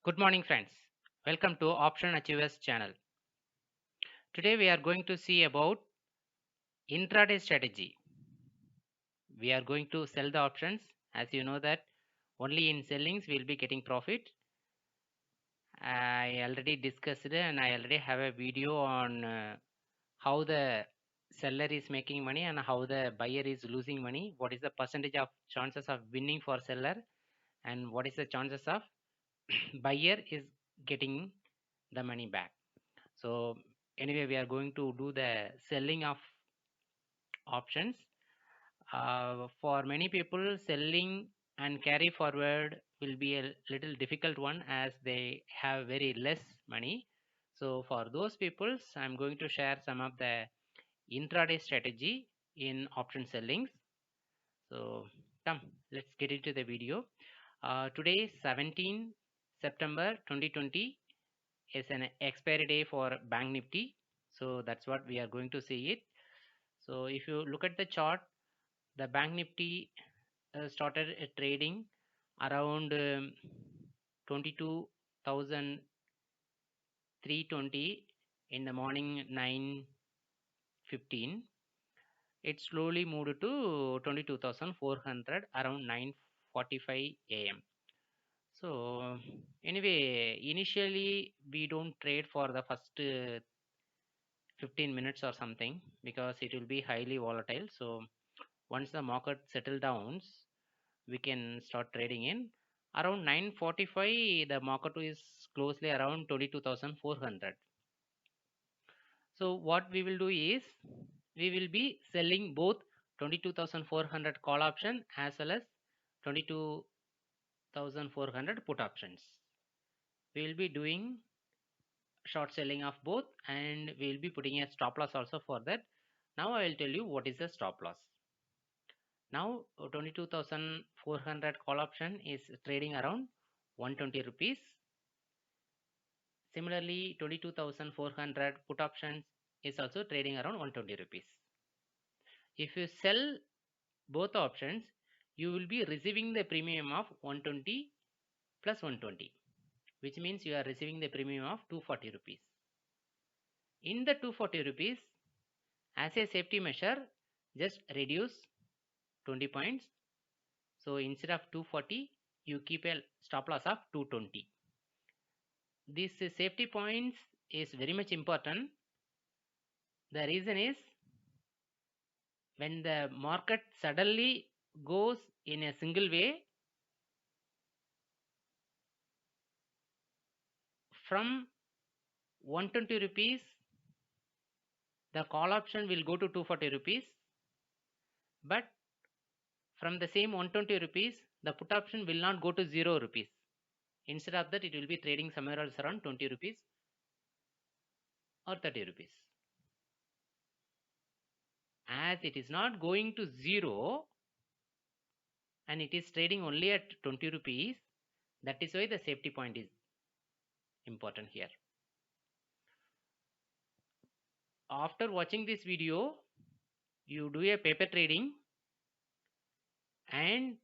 Good morning, friends. Welcome to Option Achievers channel. Today we are going to see about intraday strategy. We are going to sell the options. As you know that only in sellings we will be getting profit. I already discussed it and I already have a video on how the seller is making money and how the buyer is losing money. What is the percentage of chances of winning for seller and what is the chances of buyer is getting the money back. So anyway, we are going to do the selling of options. For many people, selling and carry forward will be a little difficult one as they have very less money. So for those peoples, I'm going to share some of the intraday strategy in option sellings. So come, let's get into the video. Today, 17 September 2020 is an expiry day for Bank Nifty. So that's what we are going to see it. So if you look at the chart, the Bank Nifty started trading around 22,320 in the morning 9:15. It slowly moved to 22,400 around 9:45 a.m. So anyway, initially we don't trade for the first 15 minutes or something because it will be highly volatile. So once the market settle downs, we can start trading in around 9:45. The market is closely around 22,400. So what we will do is we will be selling both 22,400 call option as well as 22,400 put options. We will be doing short selling of both and we will be putting a stop loss also for that. Now I will tell you what is the stop loss. Now 22,400 call option is trading around 120 rupees. Similarly, 22,400 put options is also trading around 120 rupees. If you sell both options, you will be receiving the premium of 120 plus 120, which means you are receiving the premium of 240 rupees. In the 240 rupees, as a safety measure, just reduce 20 points. So instead of 240, you keep a stop loss of 220. This safety points is very much important. The reason is when the market suddenly goes in a single way from 120 rupees, the call option will go to 240 rupees, but from the same 120 rupees, the put option will not go to 0 rupees. Instead of that, it will be trading somewhere else around 20 rupees or 30 rupees. As it is not going to 0 and it is trading only at 20 rupees, that is why the safety point is important here. After watching this video, you do a paper trading and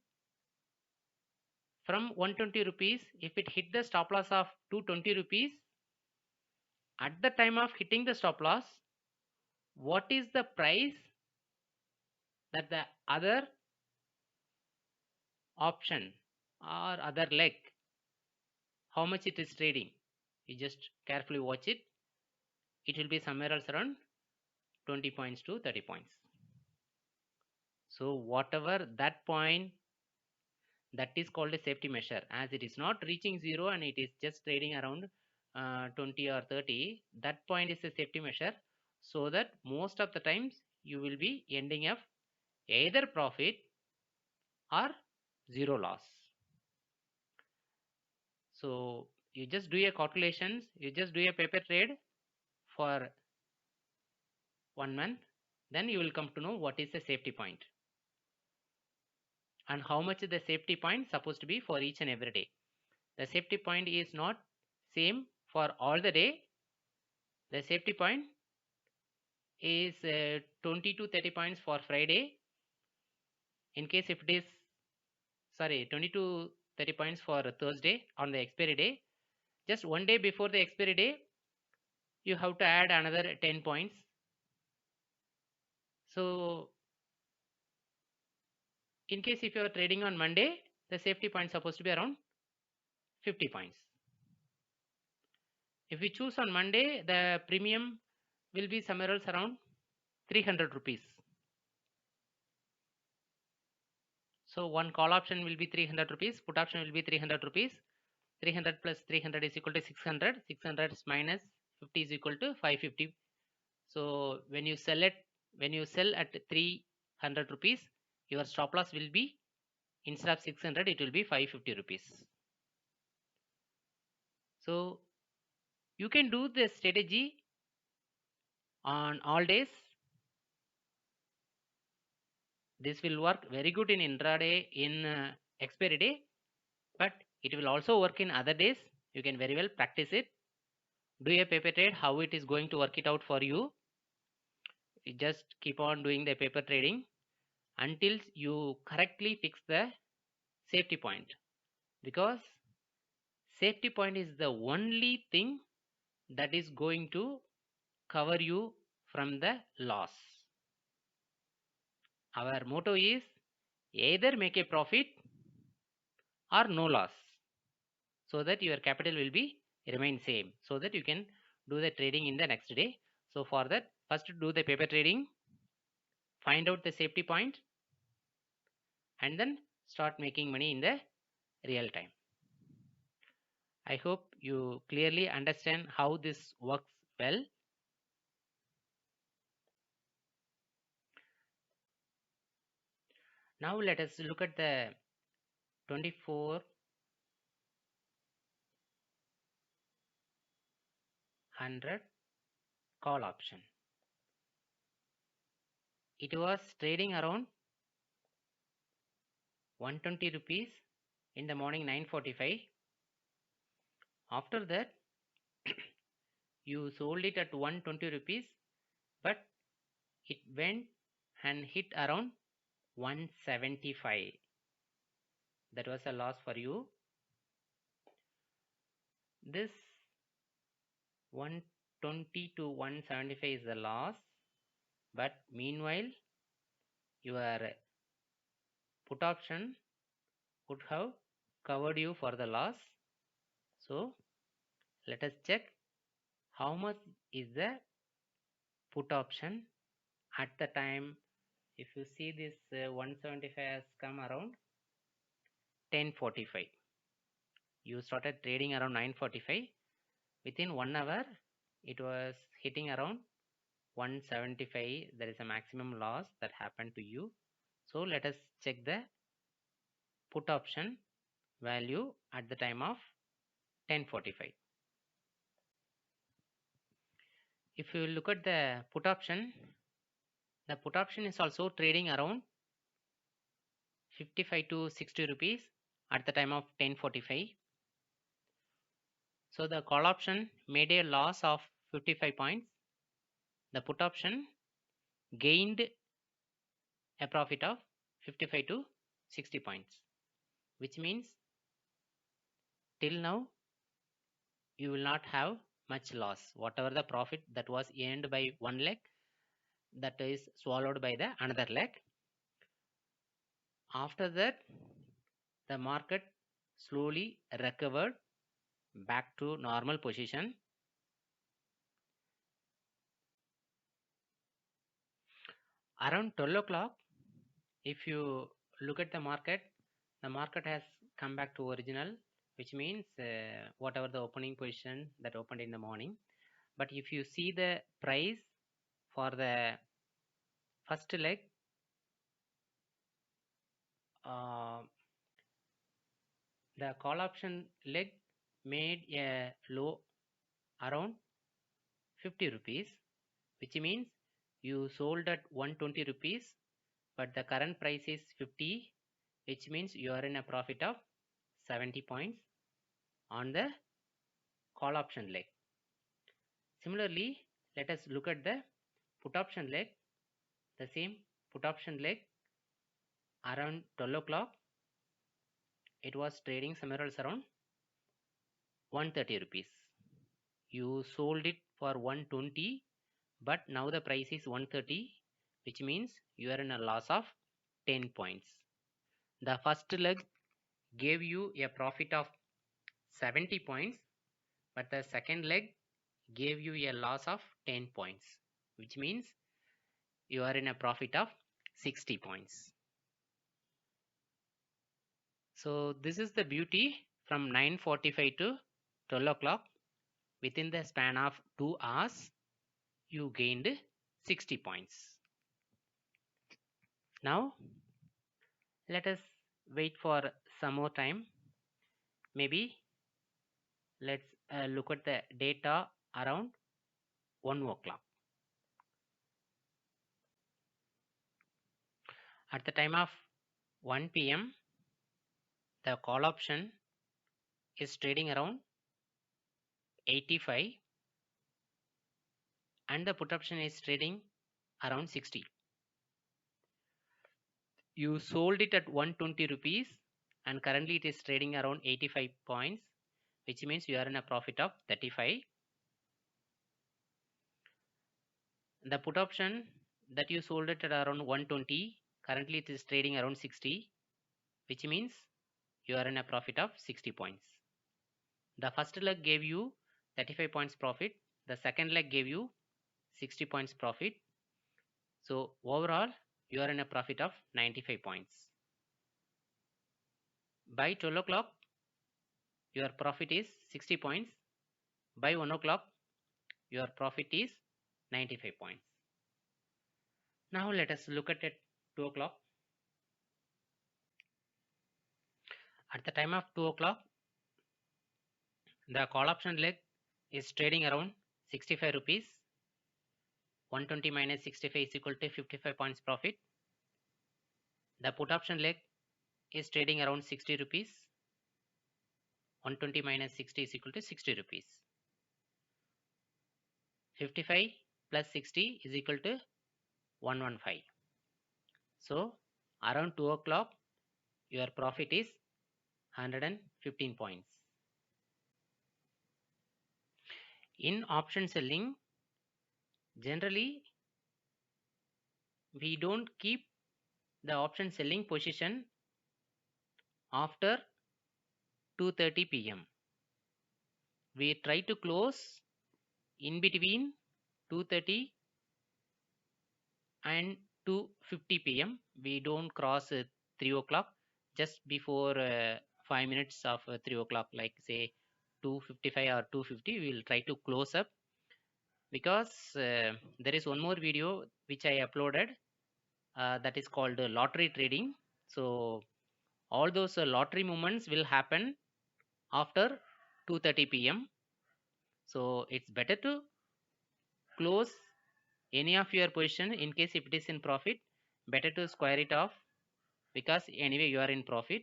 from 120 rupees, if it hit the stop loss of 220 rupees, at the time of hitting the stop loss, what is the price that the other option or other leg, how much it is trading? You just carefully watch it. It will be somewhere else around 20 points to 30 points. So whatever that point, that is called a safety measure. As it is not reaching 0 and it is just trading around 20 or 30, that point is a safety measure, so that most of the times you will be ending up either profit or zero loss. So you just do your calculations, you just do a paper trade for 1 month, then you will come to know what is the safety point and how much the safety point supposed to be for each and every day. The safety point is not same for all the day. The safety point is 20 to 30 points for Friday. In case if it is 20 to 30 points for Thursday on the expiry day, just one day before the expiry day, you have to add another 10 points. So in case if you are trading on Monday, the safety point is supposed to be around 50 points. If we choose on Monday, the premium will be somewhere else around 300 rupees. So one call option will be 300 rupees, put option will be 300 rupees. 300 plus 300 is equal to 600. 600 minus 50 is equal to 550. So when you sell at 300 rupees, your stop loss will be, instead of 600, it will be 550 rupees. So you can do this strategy on all days. This will work very good in intraday, in expiry day, but it will also work in other days. You can very well practice it. Do a paper trade, how it is going to work it out for you. You just keep on doing the paper trading until you correctly fix the safety point, because safety point is the only thing that is going to cover you from the loss. Our motto is either make a profit or no loss, so that your capital will be remain same, so that you can do the trading in the next day. So for that, first do the paper trading, find out the safety point, and then start making money in the real time. I hope you clearly understand how this works well. Now let us look at the 2400 call option. It was trading around 120 rupees in the morning, 9:45. After that, you sold it at 120 rupees, but it went and hit around 175. That was a loss for you. This 120 to 175 is the loss, but meanwhile your put option would have covered you for the loss. So let us check how much is the put option at the time. If you see this 175 has come around 10:45. You started trading around 9:45. Within 1 hour, it was hitting around 175. There is a maximum loss that happened to you. So let us check the put option value at the time of 10:45. If you look at the put option is also trading around 55 to 60 rupees at the time of 10:45. So the call option made a loss of 55 points. The put option gained a profit of 55 to 60 points, which means till now you will not have much loss. Whatever the profit that was earned by one leg, that is swallowed by the another leg. After that, the market slowly recovered back to normal position. Around 12 o'clock, if you look at the market has come back to original, which means whatever the opening position that opened in the morning. But if you see the price for the first leg, the call option leg made a low around 50 rupees, which means you sold at 120 rupees, but the current price is 50, which means you are in a profit of 70 points on the call option leg. Similarly, let us look at the put option leg. The same put option leg around 12 o'clock, it was trading somewhere else around 130 rupees. You sold it for 120, but now the price is 130, which means you are in a loss of 10 points. The first leg gave you a profit of 70 points, but the second leg gave you a loss of 10 points, which means you are in a profit of 60 points. So this is the beauty. From 9:45 to 12 o'clock, within the span of 2 hours, you gained 60 points. Now let us wait for some more time. Maybe let's look at the data around 1 o'clock. At the time of 1 p.m., the call option is trading around 85 and the put option is trading around 60. You sold it at 120 rupees and currently it is trading around 85 points, which means you are in a profit of 35. The put option that you sold it at around 120, currently it is trading around 60, which means you are in a profit of 60 points. The first leg gave you 35 points profit. The second leg gave you 60 points profit. So overall, you are in a profit of 95 points. By 12 o'clock, your profit is 60 points. By 1 o'clock, your profit is 95 points. Now let us look at it 2 o'clock. At the time of 2 o'clock, the call option leg is trading around 65 rupees. 120 minus 65 is equal to 55 points profit. The put option leg is trading around 60 rupees. 120 minus 60 is equal to 60 rupees. 55 plus 60 is equal to 115. So around 2 o'clock, your profit is 115 points. In option selling, generally we don't keep the option selling position after 2:30 p.m. We try to close in between 2:30 and 2:50 p.m. We don't cross 3 o'clock. Just before 5 minutes of 3 o'clock, like say 2:55 or 2:50, we will try to close up, because there is one more video which I uploaded that is called lottery trading. So all those lottery movements will happen after 2:30 p.m. So it's better to close any of your position. In case if it is in profit, better to square it off, because anyway you are in profit.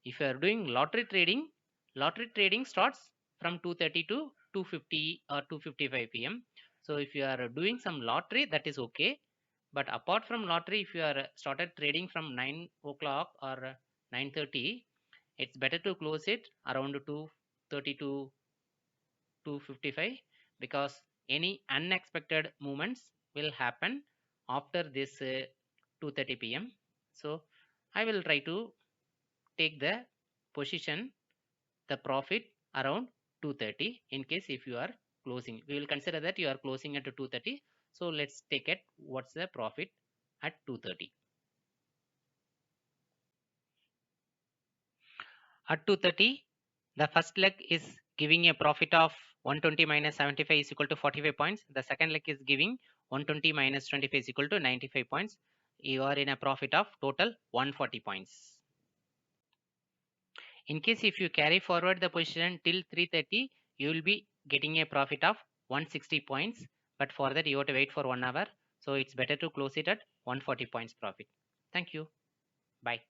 If you are doing lottery trading starts from 2:30 to 2:50 or 2:55 p.m. So if you are doing some lottery, that is okay. But apart from lottery, if you are started trading from 9 o'clock or 9:30, it's better to close it around 2:30 to 2:55, because any unexpected movements will happen after this 2:30 p.m. So I will try to take the position, the profit around 2:30. In case if you are closing, we will consider that you are closing at 2:30. So let's take it what's the profit at 2:30. At 2:30, the first leg is giving a profit of 120 minus 75 is equal to 45 points. The second leg is giving 120 minus 25 is equal to 95 points. You are in a profit of total 140 points. In case if you carry forward the position till 3:30, you will be getting a profit of 160 points. But for that, you have to wait for 1 hour. So it's better to close it at 140 points profit. Thank you. Bye.